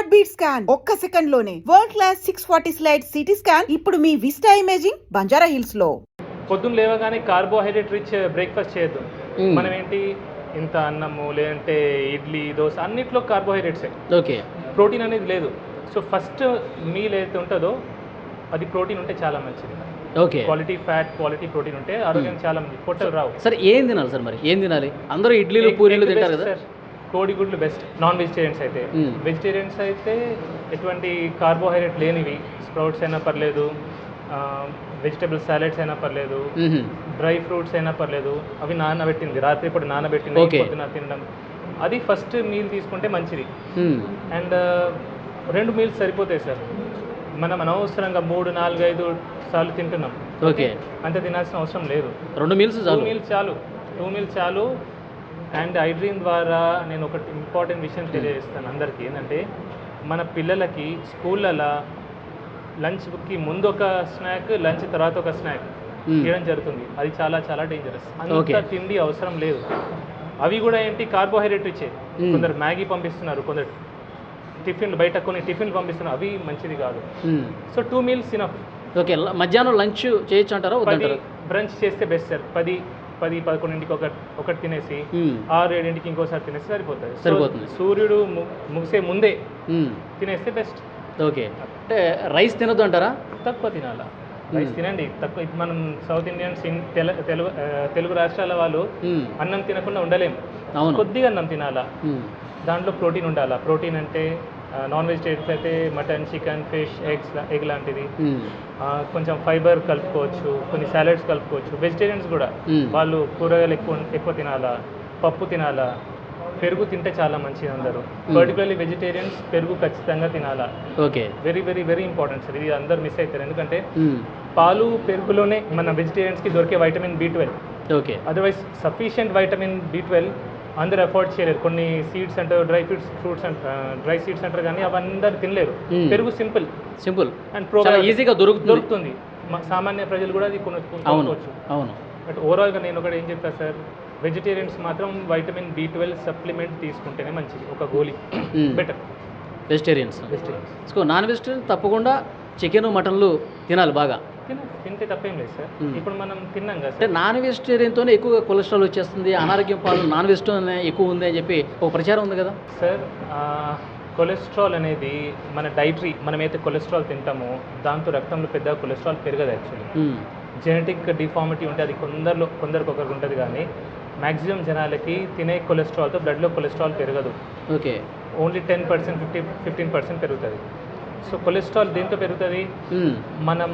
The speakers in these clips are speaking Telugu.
హార్ట్ బీట్ స్కాన్ ఒక్క సెకండ్ లోనే world class 640 slide CT scan ఇప్పుడు మీ విస్టా ఇమేజింగ్ బంజారా హిల్స్ లో. పొద్దున్న లేవగానే కార్బోహైడ్రేట్ రిచ్ బ్రేక్ఫాస్ట్ చేయొద్దు. మనం ఏంటి ఇంత అన్నము లేదంటే ఇడ్లీ దోశ అన్నిట్లో కార్బోహైడ్రేట్సే. ఓకే, ప్రోటీన్ అనేది లేదు. సో ఫస్ట్ మీల్ ఏదైతే ఉంటుందో అది ప్రోటీన్ ఉంటే చాలా మంచిది. Okay, quality fat, quality protein ఉంటే ఆరోగ్యానికి చాలా మంచిది. పొట్టలు రావు. సరే ఏం తినాలి సార్? మరి ఏం తినాలి? అందరూ ఇడ్లీలు పూరీలు తింటారు కదా. కోడిగుడ్లు బెస్ట్ నాన్ వెజిటేరియన్స్ అయితే. వెజిటేరియన్స్ అయితే ఎటువంటి కార్బోహైడ్రేట్ లేనివి స్ప్రౌట్స్ అయినా పర్లేదు, వెజిటబుల్ సాలెడ్స్ అయినా పర్లేదు, డ్రై ఫ్రూట్స్ అయినా పర్లేదు. అవి నానబెట్టింది రాత్రి ఇప్పుడు నానబెట్టింది పొద్దున తినడం, అది ఫస్ట్ మీల్ తీసుకుంటే మంచిది. అండ్ 2 మీల్స్ సరిపోతాయి సార్. మనం అనవసరంగా 3, 4, 5 సార్లు తింటున్నాం. ఓకే, అంత తినాల్సిన అవసరం లేదు. 2 మీల్స్ చాలు. 2 మీల్స్ చాలు. అండ్ ఐడ్రీమ్ ద్వారా నేను ఒకటి ఇంపార్టెంట్ విషయం తెలియజేస్తాను అందరికీ. ఏంటంటే మన పిల్లలకి స్కూళ్ళలో లంచ్కి ముందు ఒక స్నాక్, లంచ్ తర్వాత ఒక స్నాక్ ఇవ్వడం జరుగుతుంది. అది చాలా చాలా డేంజరస్. అంత తిండి అవసరం లేదు. అవి కూడా ఏంటి కార్బోహైడ్రేట్ ఇచ్చే. కొందరు మ్యాగీ పంపిస్తున్నారు, కొందరు టిఫిన్లు బయట కొన్ని టిఫిన్లు పంపిస్తున్నారు. అవి మంచిది కాదు. So 2 meals enough. ఓకే, మధ్యాహ్నం లంచ్ చేయొచ్చు అంటారా? 10 బ్రంచ్ చేస్తే బెస్ట్ సార్. 10-11కి ఒకటి తినేసి 6-7కి ఇంకోసారి తినేసి సరిపోతుంది. సూర్యుడు ముగిసే ముందే తినేస్తే బెస్ట్. ఓకే, అంటే రైస్ తినొద్దు అంటారా? తక్కువ తినాలా. రైస్ తినండి తక్కువ. మనం సౌత్ ఇండియన్స్ తెలుగు రాష్ట్రాల వాళ్ళు అన్నం తినకుండా ఉండలేము. కొద్దిగా అన్నం తినాలా. దాంట్లో ప్రోటీన్ ఉండాలా. ప్రోటీన్ అంటే నాన్ వెజిటేరియన్స్ అయితే మటన్, చికెన్, ఫిష్, ఎగ్ లాంటిది. కొంచెం ఫైబర్ కలుపుకోవచ్చు, కొన్ని సాలెడ్స్ కలుపుకోవచ్చు. వెజిటేరియన్స్ కూడా వాళ్ళు కూరగాయలు ఎక్కువ తినాలా, పప్పు తినాలా, పెరుగు తింటే చాలా మంచిది. అందరూ పర్టికులర్లీ వెజిటేరియన్స్ పెరుగు ఖచ్చితంగా తినాలా. Okay, very very very important sir. ఇది అందరు మిస్ అవుతారు. ఎందుకంటే పాలు, పెరుగులోనే మన వెజిటేరియన్స్కి దొరికే vitamin B12. Okay, otherwise sufficient vitamin B12 అందరూ అఫోర్డ్ చేయలేరు. కొన్ని సీడ్స్ అంటారు, ఫ్రూట్స్ డ్రై సీడ్స్ అంటారు, కానీ అవి అందరు తినలేరు. పెరుగు సింపుల్ అండ్ ఈజీగా దొరుకుతుంది. సామాన్య ప్రజలు కూడా అది కొనుక్కోవచ్చు. అవును. బట్ ఓవరాల్గా నేను ఒకటి ఏం చెప్తాను సార్, వెజిటేరియన్స్ మాత్రం వైటమిన్ B12 సప్లిమెంట్ తీసుకుంటేనే మంచిది. ఒక గోళీ బెటర్ వెజిటేరియన్స్. నాన్ వెజిటేరియన్ తప్పకుండా చికెన్, మటన్లు తినాలి బాగా. తింటే తప్పేం లేదు సార్. ఇప్పుడు మనం తిన్నాం కదా. అంటే నాన్ వెజిటేరియన్తోనే ఎక్కువగా కొలెస్ట్రాల్ వచ్చేస్తుంది, అనారోగ్యం పాలు నాన్ వెజిటేరియన్ ఎక్కువ ఉంది అని చెప్పి ఒక ప్రచారం ఉంది కదా సార్. కొలెస్ట్రాల్ అనేది మన డైటరీ, మనమైతే కొలెస్ట్రాల్ తింటామో దాంతో రక్తంలో పెద్దగా కొలెస్ట్రాల్ పెరగదు. యాక్చువల్లీ జెనెటిక్ డిఫార్మిటీ ఉంటే అది కొందరికి ఒకరికి ఉంటుంది, కానీ మ్యాక్సిమం జనాలకి తినే కొలెస్ట్రాల్తో బ్లడ్లో కొలెస్ట్రాల్ పెరగదు. ఓకే, ఓన్లీ 10%, 15% పెరుగుతుంది. సో కొలెస్ట్రాల్ దేంతో పెరుగుతుంది? మనం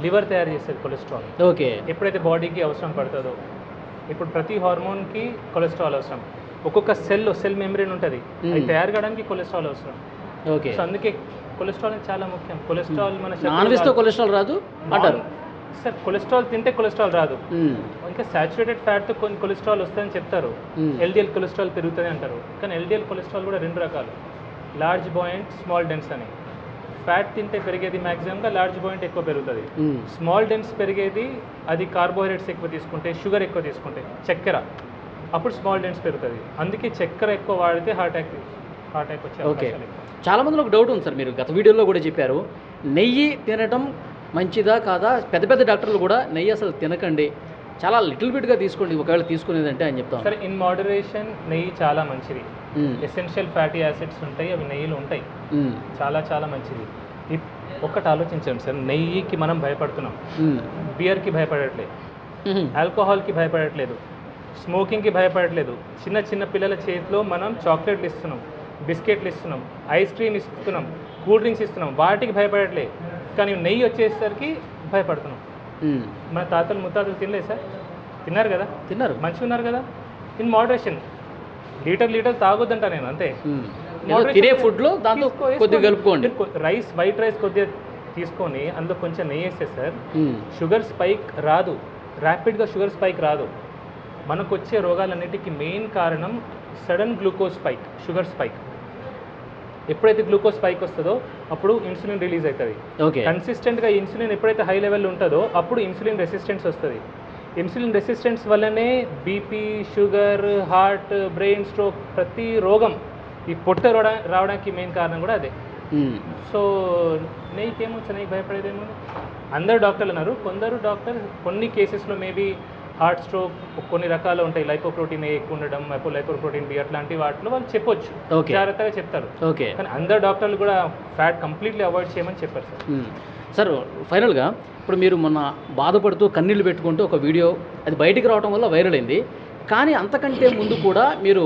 లివర్ తయారు చేసేది కొలెస్ట్రాల్. ఓకే, ఎప్పుడైతే బాడీకి అవసరం పడుతుందో. ఇప్పుడు ప్రతి హార్మోన్కి కొలెస్ట్రాల్ అవసరం. ఒక్కొక్క సెల్ మెంబ్రేన్ ఉంటుంది, అది తయారు కావడానికి కొలెస్ట్రాల్ అవసరం. ఓకే, సో అందుకే కొలెస్ట్రాల్ అనేది చాలా ముఖ్యం. కొలెస్ట్రాల్ మన కొలెస్ట్రాల్ రాదు అంటారు సార్. కొలెస్ట్రాల్ తింటే కొలెస్ట్రాల్ రాదు. ఇంకా సాచురేటెడ్ ఫ్యాట్తో కొన్ని కొలెస్ట్రాల్ వస్తుందని చెప్తారు. LDL కొలెస్ట్రాల్ పెరుగుతుంది అంటారు, కానీ LDL కొలెస్ట్రాల్ కూడా 2 రకాలు, లార్జ్ బాయింట్, స్మాల్ డెన్స్ అని. ఫ్యాట్ తింటే పెరిగేది మ్యాక్సిమంగా లార్జ్ బాయింట్ ఎక్కువ పెరుగుతుంది. స్మాల్ డెన్స్ పెరిగేది అది కార్బోహైడ్రేట్స్ ఎక్కువ తీసుకుంటే, షుగర్ ఎక్కువ తీసుకుంటే, చక్కెర, అప్పుడు స్మాల్ డెన్స్ పెరుగుతుంది. అందుకే చక్కెర ఎక్కువ వాడితే హార్ట్ అటాక్ వచ్చే. ఓకే, చాలా మందిలో ఒక డౌట్ ఉంది సార్. మీరు గత వీడియోలో కూడా చెప్పారు, నెయ్యి తినటం మంచిదా కాదా? పెద్ద డాక్టర్లు కూడా నెయ్యి అసలు తినకండి, చాలా లిటిల్ బిట్గా తీసుకోండి ఒకవేళ తీసుకునేదంటే అని చెప్తాను. సరే, ఇన్ మోడరేషన్ నెయ్యి చాలా మంచిది. ఎసెన్షియల్ ఫ్యాటీ యాసిడ్స్ ఉంటాయి, అవి నెయ్యిలో ఉంటాయి. చాలా చాలా మంచిది. ఒక్కటి ఆలోచించండి సార్, నెయ్యికి మనం భయపడుతున్నాం, బియర్కి భయపడట్లేదు, ఆల్కహాల్కి భయపడట్లేదు, స్మోకింగ్కి భయపడట్లేదు. చిన్న పిల్లల చేతిలో మనం చాక్లెట్లు ఇస్తున్నాం, బిస్కెట్లు ఇస్తున్నాం, ఐస్ క్రీమ్ ఇస్తున్నాం, కూల్ డ్రింక్స్ ఇస్తున్నాం, వాటికి భయపడట్లేదు. కానీ నెయ్యి వచ్చేసరికి భయపడుతున్నాం. మన తాతలు ముత్తాతలు తినలేదు సార్? తిన్నారు కదా, మంచిగా ఉన్నారు కదా. ఇన్ మోడరేషన్, లీటర్ తాగొద్దంట నేను, అంతే. తినే ఫుడ్లో దాంతో కొద్దిగా కలుపుకోండి. వైట్ రైస్ కొద్దిగా తీసుకొని అందులో కొంచెం నెయ్యి వేస్తే సార్ షుగర్ స్పైక్ రాదు, ర్యాపిడ్గా షుగర్ స్పైక్ రాదు. మనకు వచ్చే రోగాలన్నిటికీ మెయిన్ కారణం sudden glucose spike, sugar spike. ఎప్పుడైతే గ్లూకోజ్ స్పైక్ వస్తుందో అప్పుడు ఇన్సులిన్ రిలీజ్ అవుతుంది. కన్సిస్టెంట్గా ఇన్సులిన్ ఎప్పుడైతే హై లెవెల్ ఉంటుందో అప్పుడు ఇన్సులిన్ రెసిస్టెన్స్ వస్తుంది. ఇన్సులిన్ రెసిస్టెన్స్ వల్లనే BP, sugar, heart, brain stroke, ప్రతి రోగం ఈ పొట్ట రావడానికి మెయిన్ కారణం కూడా అదే. సో నెయ్యికి ఏమొచ్చు, నెయ్యి భయపడేదేమో. అందరు డాక్టర్లు అన్నారు, కొందరు డాక్టర్ కొన్ని కేసెస్లో మేబీ హార్ట్ స్ట్రోక్ కొన్ని రకాలు ఉంటాయి, లైపోప్రోటీన్ ఎక్కువ ఉండడం, లైపోప్రోటీన్ బి అట్లాంటి వాటిలో వాళ్ళు చెప్పొచ్చు, జాగ్రత్తగా చెప్తారు. ఓకే, కానీ అందరు డాక్టర్లు కూడా ఫ్యాట్ కంప్లీట్లీ అవాయిడ్ చేయమని చెప్పారు సార్. సార్ ఫైనల్గా ఇప్పుడు మీరు మొన్న బాధపడుతూ కన్నీళ్ళు పెట్టుకుంటూ ఒక వీడియో అది బయటికి రావడం వల్ల వైరల్ అయింది, కానీ అంతకంటే ముందు కూడా మీరు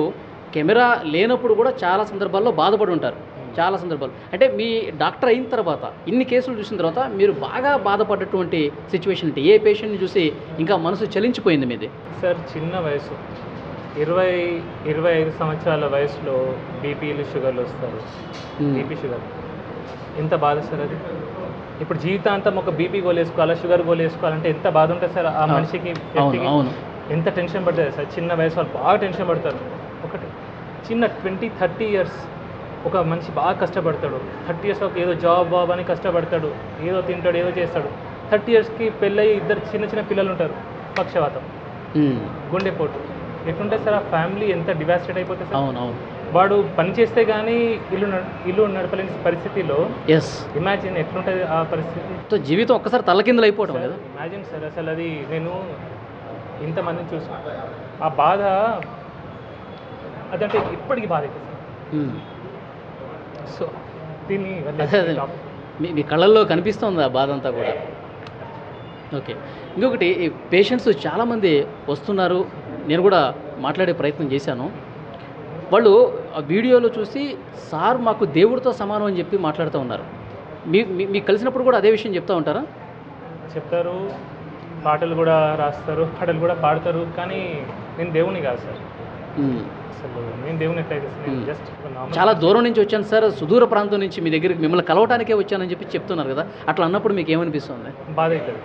కెమెరా లేనప్పుడు కూడా చాలా సందర్భాల్లో బాధపడి ఉంటారు. చాలా సందర్భాలు అంటే మీ డాక్టర్ అయిన తర్వాత ఇన్ని కేసులు చూసిన తర్వాత మీరు బాగా బాధపడ్డటువంటి సిచ్యువేషన్ అంటే ఏ పేషెంట్ని చూసి ఇంకా మనసు చలించిపోయింది మీది? సార్ చిన్న వయసు 20-25 సంవత్సరాల వయసులో బీపీలు షుగర్లు వస్తారు. బీపీ షుగర్ ఎంత బాధ సార్ అది. ఇప్పుడు జీవితాంతం ఒక బీపీ గోల్ వేసుకోవాలా, షుగర్ గోల్ వేసుకోవాలంటే ఎంత బాధ ఉంటుంది సార్ ఆ మనిషికి, వ్యక్తికి. ఎంత టెన్షన్ పడుతుంది సార్. చిన్న వయసు వాళ్ళు బాగా టెన్షన్ పడతారు. ఒకటి చిన్న 20-30 ఇయర్స్ ఒక మనిషి బాగా కష్టపడతాడు. 30 ఇయర్స్ ఒక ఏదో జాబ్ అని కష్టపడతాడు, ఏదో తింటాడు, ఏదో చేస్తాడు. 30 ఇయర్స్కి పెళ్ళయి ఇద్దరు చిన్న పిల్లలు ఉంటారు, పక్షవాతం, గుండెపోటు. ఎట్లుంటుంది సార్ ఆ ఫ్యామిలీ, ఎంత డివాస్టేట్ అయిపోతుంది సార్. అవునవును, వాడు పని చేస్తే కానీ ఇల్లు నడపలేని పరిస్థితిలో ఇమాజిన్ ఎట్లుంటుంది ఆ పరిస్థితి. జీవితం ఒక్కసారి తలకిందులు అయిపోవడం కదా. ఇమాజిన్ సార్ అసలు అది. నేను ఇంతమందిని చూసాను, ఆ బాధ అదంటే ఇప్పటికీ బాధ అవుతుంది సార్. సో దీన్ని మీ కళ్ళల్లో కనిపిస్తుంది ఆ బాధ అంతా కూడా. ఓకే, ఇంకొకటి ఈ పేషెంట్స్ చాలామంది వస్తున్నారు, నేను కూడా మాట్లాడే ప్రయత్నం చేశాను. వాళ్ళు ఆ వీడియోలో చూసి సార్ మాకు దేవుడితో సమానం అని చెప్పి మాట్లాడుతూ ఉన్నారు. మీకు కలిసినప్పుడు కూడా అదే విషయం చెప్తూ ఉంటారా? చెప్తారు, పాటలు కూడా రాస్తారు, పాటలు కూడా పాడతారు. కానీ నేను దేవుని కాదు సార్. అసలు నేను దేవుని ఎట్లయితే జస్ట్ చాలా దూరం నుంచి వచ్చాను సార్, సుదూర ప్రాంతం నుంచి మీ దగ్గరికి మిమ్మల్ని కలవటానికే వచ్చానని చెప్పి చెప్తున్నారు కదా, అట్లా అన్నప్పుడు మీకు ఏమనిపిస్తుంది? బాధ అవుతుంది.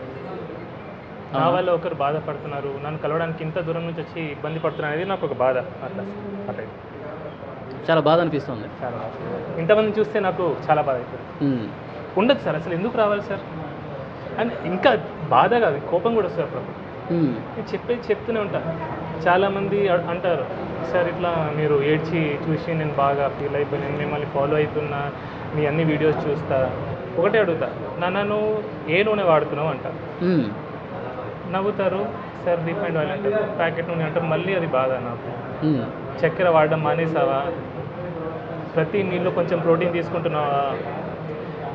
నా వల్ల ఒకరు బాధపడుతున్నారు, నన్ను కలవడానికి ఇంత దూరం నుంచి వచ్చి ఇబ్బంది పడుతున్నారు అనేది నాకు ఒక బాధ. అట్లా అట్లా చాలా బాధ అనిపిస్తుంది. చాలా ఇంతమంది చూస్తే నాకు చాలా బాధ అవుతుంది. ఉండదు సార్, అసలు ఎందుకు రావాలి సార్ అని. ఇంకా బాధ కాదు, కోపం కూడా వస్తుంది అప్పుడప్పుడు. నేను చెప్తూనే ఉంటా. చాలామంది అంటారు, సార్ ఇట్లా మీరు ఏడ్చి చూసి నేను బాగా ఫీల్ అయిపోయి నేను మిమ్మల్ని ఫాలో అవుతున్నా, మీ అన్ని వీడియోస్ చూస్తా. ఒకటే అడుగుతా, నన్ను ఏ నూనె వాడుతున్నావు అంట. నవ్వుతారు, సార్ రిఫైండ్ ఆయిల్ అంటారు, ప్యాకెట్ నూనె అంటారు. మళ్ళీ అది బాధ నాకు. చక్కెర వాడడం మానేసావా, ప్రతి మీల్లో కొంచెం ప్రోటీన్ తీసుకుంటున్నావా.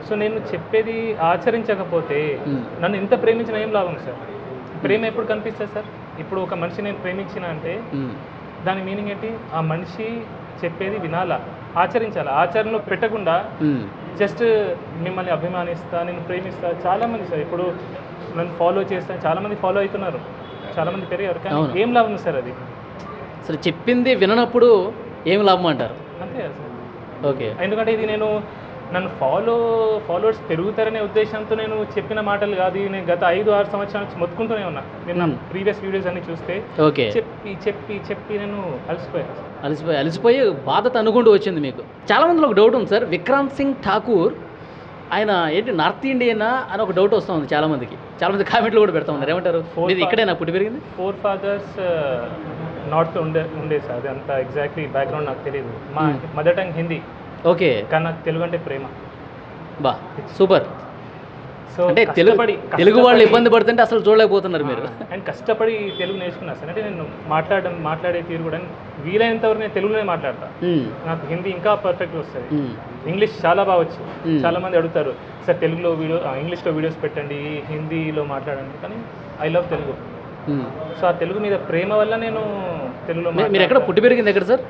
సో నేను చెప్పేది ఆచరించకపోతే నన్ను ఎంత ప్రేమించినా ఏం లాభం సార్. ప్రేమ ఎప్పుడు కనిపిస్తుంది సార్? ఇప్పుడు ఒక మనిషి నేను ప్రేమించిన అంటే దాని మీనింగ్ ఏంటి? ఆ మనిషి చెప్పేది వినాలా, ఆచరించాలా. ఆచరణలో పెట్టకుండా జస్ట్ మిమ్మల్ని అభిమానిస్తా, నేను ప్రేమిస్తా. చాలామంది సార్ ఇప్పుడు నన్ను ఫాలో చేస్తా, చాలామంది ఫాలో అవుతున్నారు, చాలామంది పెరిగారు. కానీ ఏం లాభం సార్ అది? అసలు చెప్పింది విననప్పుడు ఏం లాభం అంటారు? అంతే కదా సార్. ఓకే, ఎందుకంటే ఇది నన్ను ఫాలోవర్స్ పెరుగుతారనే ఉద్దేశంతో నేను చెప్పిన మాటలు కాదు. నేను గత 5-6 సంవత్సరాల నుంచి మొత్తుకుంటూనే ఉన్నా. నేను నా ప్రీవియస్ వీడియోస్ అన్ని చూస్తే చెప్పి నేను అలసిపోయి బాధ అనుకుంటూ వచ్చింది మీకు. చాలా మందిలో ఒక డౌట్ ఉంది సార్, విక్రాంత్ సింగ్ ఠాకూర్ ఆయన ఏంటి నార్త్ ఇండియనా అని ఒక డౌట్ వస్తుంది చాలామందికి. చాలామంది కామెంట్లు కూడా పెడతా ఉన్నారు, ఏమంటారు? ఇది ఇక్కడేనా పుట్టి పెరిగింది? 4 fathers నార్త్ ఉండే సార్. అది అంత ఎగ్జాక్ట్లీ బ్యాక్గ్రౌండ్ నాకు తెలియదు. మా మదర్ టంగ్ హిందీ. ఓకే, కానీ నాకు తెలుగు అంటే ప్రేమ. బా సూపర్. సో అంటే తెలుగు వాళ్ళు ఇబ్బంది పడుతుంటే అసలు చూడలేకపోతున్నారు మీరు. అండ్ కష్టపడి తెలుగు నేర్చుకున్నాను సార్. అంటే నేను మాట్లాడే తీరు కూడా వీలైనంత వరకు నేను తెలుగులోనే మాట్లాడతా. నాకు హిందీ ఇంకా పర్ఫెక్ట్గా వస్తుంది. ఇంగ్లీష్ చాలా బాగా వచ్చు. చాలా మంది అడుగుతారు, సార్ తెలుగులో ఇంగ్లీష్లో వీడియోస్ పెట్టండి, హిందీలో మాట్లాడండి. కానీ ఐ లవ్ తెలుగు. సో ఆ తెలుగు మీద ప్రేమ వల్ల నేను తెలుగులో. మీరు ఎక్కడ పుట్టి పెరిగింది ఎక్కడ సార్?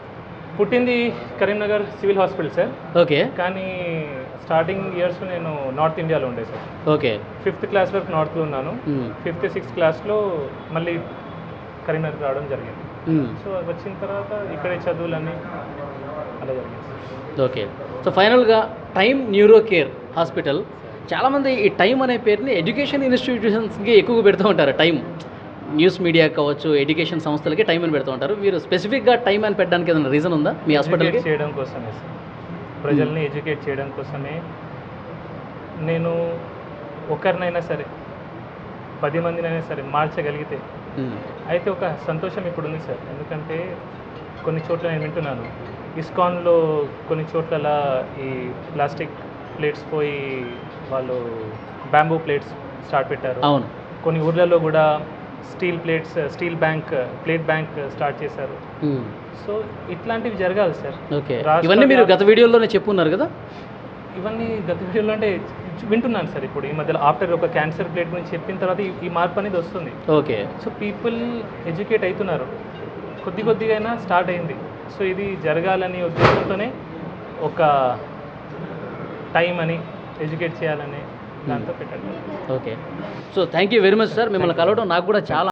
పుట్టింది Karimnagar civil hospital sir. Okay, కానీ స్టార్టింగ్ ఇయర్స్లో నేను నార్త్ ఇండియాలో ఉండే సార్. ఓకే, 5th క్లాస్ వరకు నార్త్లో ఉన్నాను. 5th 6th క్లాస్లో మళ్ళీ కరీంనగర్ రావడం జరిగింది. సో వచ్చిన తర్వాత ఇక్కడే చదువులన్నీ అలా జరిగింది. ఓకే, సో ఫైనల్గా టైమ్ న్యూరో కేర్ హాస్పిటల్, చాలామంది ఈ టైం అనే పేరుని ఎడ్యుకేషన్ ఇన్స్టిట్యూషన్స్కి ఎక్కువగా పెడుతూ ఉంటారు. టైం న్యూస్ మీడియా కావచ్చు, ఎడ్యుకేషన్ సంస్థలకి టైం అని పెడుతూ ఉంటారు. మీరు స్పెసిఫిక్గా టైం అని పెట్టడానికి ఏదైనా రీజన్ ఉందా మీ హాస్పిటల్కి? చేయడం కోసమే సార్, ప్రజల్ని ఎడ్యుకేట్ చేయడం కోసమే. నేను ఒకరినైనా సరే 10 మందినైనా సరే మార్చగలిగితే అయితే ఒక సంతోషం ఇప్పుడు ఉంది సార్. ఎందుకంటే కొన్ని చోట్ల నేను వింటున్నాను, ఇస్కాన్లో కొన్ని చోట్ల ఈ ప్లాస్టిక్ ప్లేట్స్ పోయి వాళ్ళు బ్యాంబూ ప్లేట్స్ స్టార్ట్ పెట్టారు. అవును. కొన్ని ఊర్లలో కూడా స్టీల్ ప్లేట్ బ్యాంక్ స్టార్ట్ చేశారు. సో ఇట్లాంటివి జరగాలి సార్. ఓకే, ఇవన్నీ మీరు గత వీడియోలోనే చెప్పున్నారు కదా? ఇవన్నీ గత వీడియోలో అంటే వింటున్నాను సార్. ఇప్పుడు ఈ మధ్యలో ఆఫ్టర్ ఒక క్యాన్సర్ ప్లేట్ గురించి చెప్పిన తర్వాత ఈ మార్పు అనేది వస్తుంది. ఓకే. సో పీపుల్ ఎడ్యుకేట్ అవుతున్నారు, కొద్దిగా అయినా స్టార్ట్ అయింది. సో ఇది జరగాలని ఉద్దేశంతోనే ఒక టైం అని ఎడ్యుకేట్ చేయాలని దాంతో పెట్టండి. Okay. So thank you very much sir. మిమ్మల్ని కలవడం నాకు కూడా చాలా